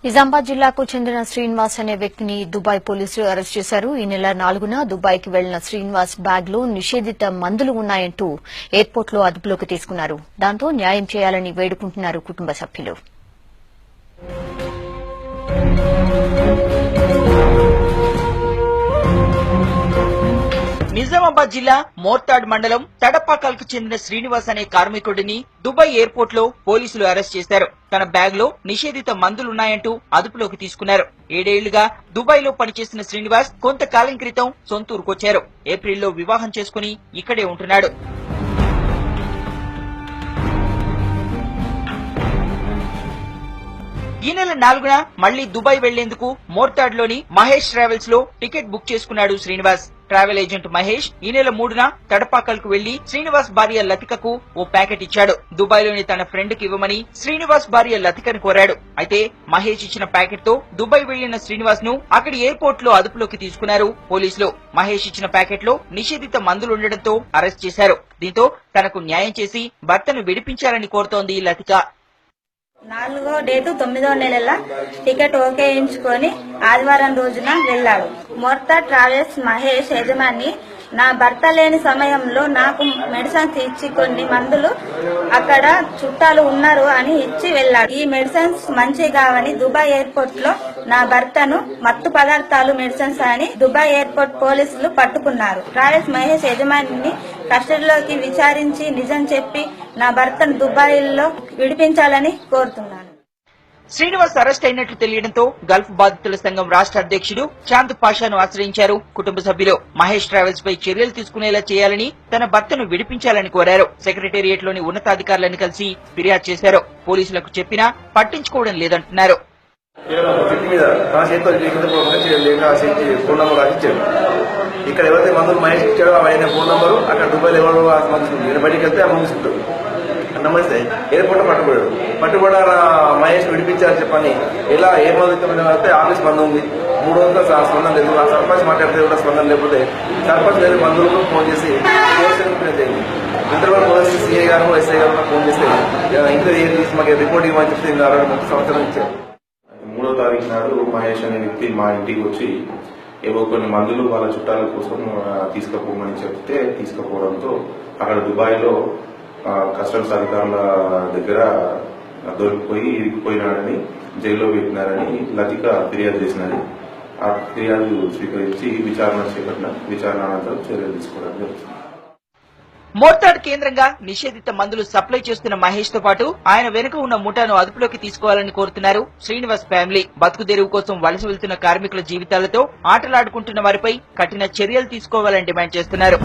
నిజామాబాద్ జిల్లాకు చెందిన శ్రీనివాస్ అనే వ్యక్తిని దుబాయ్ పోలీసులు అరెస్ట్ చేశారు. ఈ నెల 4న దుబాయ్కి వెళ్లిన శ్రీనివాస్ బ్యాగ్ లో నిషేధిత మందులు ఉన్నాయంటూ ఎయిర్పోర్టులో అదుపులోకి తీసుకున్నారు. దాంతో న్యాయం చేయాలని వేడుకుంటున్నారు కుటుంబ సభ్యులు. నిజామాబాద్ జిల్లా మోర్తాడ్ మండలం తడపాకల్కు చెందిన శ్రీనివాస్ అనే కార్మికుడిని దుబాయ్ ఎయిర్పోర్ట్ లో పోలీసులు అరెస్ట్ చేశారు. తన బ్యాగ్ లో నిషేధిత మందులున్నాయంటూ అదుపులోకి తీసుకున్నారు. 7 ఏళ్లుగా దుబాయ్ లో పనిచేసిన శ్రీనివాస్ కొంతకాలం క్రితం సొంతూరుకొచ్చారు. ఏప్రిల్లో వివాహం చేసుకుని ఇక్కడే ఉంటున్నాడు. ఈ నెల 4న మళ్లీ దుబాయ్ వెళ్లేందుకు మోర్తాడ్ లోని మహేష్ ట్రావెల్స్ లో టికెట్ బుక్ చేసుకున్నాడు శ్రీనివాస్. ట్రావెల్ ఏజెంట్ మహేష్ ఈ నెల 3న తడపాకల్కు వెళ్లి శ్రీనివాస్ భార్య లతికకు ఓ ప్యాకెట్ ఇచ్చాడు. దుబాయ్ లోని తన ఫ్రెండ్ కి ఇవ్వమని శ్రీనివాస్ భార్య లతికను కోరాడు. అయితే మహేష్ ఇచ్చిన ప్యాకెట్ తో దుబాయ్ వెళ్లిన శ్రీనివాస్ ను అక్కడి ఎయిర్పోర్ట్ లో అదుపులోకి తీసుకున్నారు పోలీసులు. మహేష్ ఇచ్చిన ప్యాకెట్ లో నిషేధిత మందులుండటంతో అరెస్ట్ చేశారు. దీంతో తనకు న్యాయం చేసి భర్తను విడిపించాలని కోరుతోంది లతిక. 4వ డేటు 9వ నెలల టికెట్ ఓకే చేయించుకొని ఆదివారం రోజున వెళ్లాడు. మొర్తా ట్రావెల్స్ మహేష్ యజమాని నా భర్త లేని సమయంలో నాకు మెడిసిన్స్ ఇచ్చి కొన్ని మందులు అక్కడ చుట్టాలు ఉన్నారు అని ఇచ్చి వెళ్లాడు. ఈ మెడిసిన్స్ మంచి కావని దుబాయ్ ఎయిర్పోర్ట్ లో నా భర్తను మత్తు పదార్థాలు మెడిసిన్స్ అని దుబాయ్ ఎయిర్పోర్ట్ పోలీసులు పట్టుకున్నారు. ట్రావెల్స్ మహేష్ యజమానిని కస్టడీలోకి విచారించి నిజం చెప్పి నా భర్తను దుబాయ్ లో విడిపించాలని కోరుతున్నాను. శ్రీనివాస్ అరెస్ట్ అయినట్లు తెలియడంతో గల్ఫ్ బాధితుల సంఘం రాష్ట్ర అధ్యక్షుడు చాంద్ పాషాను ఆశ్రయించారు కుటుంబ సభ్యులు. మహేష్ ట్రావెల్స్ పై చర్యలు తీసుకునేలా చేయాలని, తన భర్తను విడిపించాలని కోరారు. సెక్రటేరియట్ లోని ఉన్నతాధికారులను కలిసి ఫిర్యాదు చేశారు. పోలీసులకు చెప్పినా పట్టించుకోవడం లేదంటున్నారు. ఇక్కడ ఎవరైతే మందులు మహేష్ ఇచ్చాడో ఆయన ఫోన్ నంబరు, అక్కడ దుబాయ్ ఎవరు బయటికి వెళ్తే ఆ మందుకుంటాడు నమ్మేస్తే ఎయిర్పోర్ట్ పట్టుబడ మహేష్ విడిపించాలని చెప్పని ఎలా ఏ మందు అయితే ఆఫీస్ బంద్ ఉంది, 3 రోజుల స్పందన లేదు. ఆ సర్పంచ్ మాట్లాడితే కూడా స్పందన లేకపోతే సర్పంచ్ లేదు మందులకు ఫోన్ చేసి ఇంటర్వల్ పోలీసు సిఐ గారు ఎస్ఐ గారు ఫోన్ చేస్తే ఎంక్వైరీ చేసి మాకు రిపోర్ట్ ఇవ్వమని చెప్తే 30 సంవత్సరం ఇచ్చారు. 3వ తారీఖు నాడు మహేష్ అనే వ్యక్తి మా ఇంటికి వచ్చి ఏవో కొన్ని మందులు వాళ్ళ చుట్టాల కోసం తీసుకుపోమని చెప్తే తీసుకుపోవడంతో అక్కడ దుబాయ్ లో కస్టమ్స్ అధికారుల దగ్గర దొరికిపోయి ఇరికిపోయినాడని జైల్లో పెట్టినారని లతిక ఫిర్యాదు చేసినది. ఆ ఫిర్యాదు స్వీకరించి విచారణ అనంతరం చర్యలు తీసుకోవడం జరుగుతుంది. మోర్తాడ్ కేంద్రంగా నిషేధిత మందులు సప్లై చేస్తున్న మహేష్ తో పాటు ఆయన వెనుక ఉన్న ముఠాను అదుపులోకి తీసుకోవాలని కోరుతున్నారు శ్రీనివాస్ ఫ్యామిలీ. బతుకు తెరువు కోసం వలస వెళ్తున్న కార్మికుల జీవితాలతో ఆటలాడుకుంటున్న వారిపై కఠిన చర్యలు తీసుకోవాలని డిమాండ్ చేస్తున్నారు.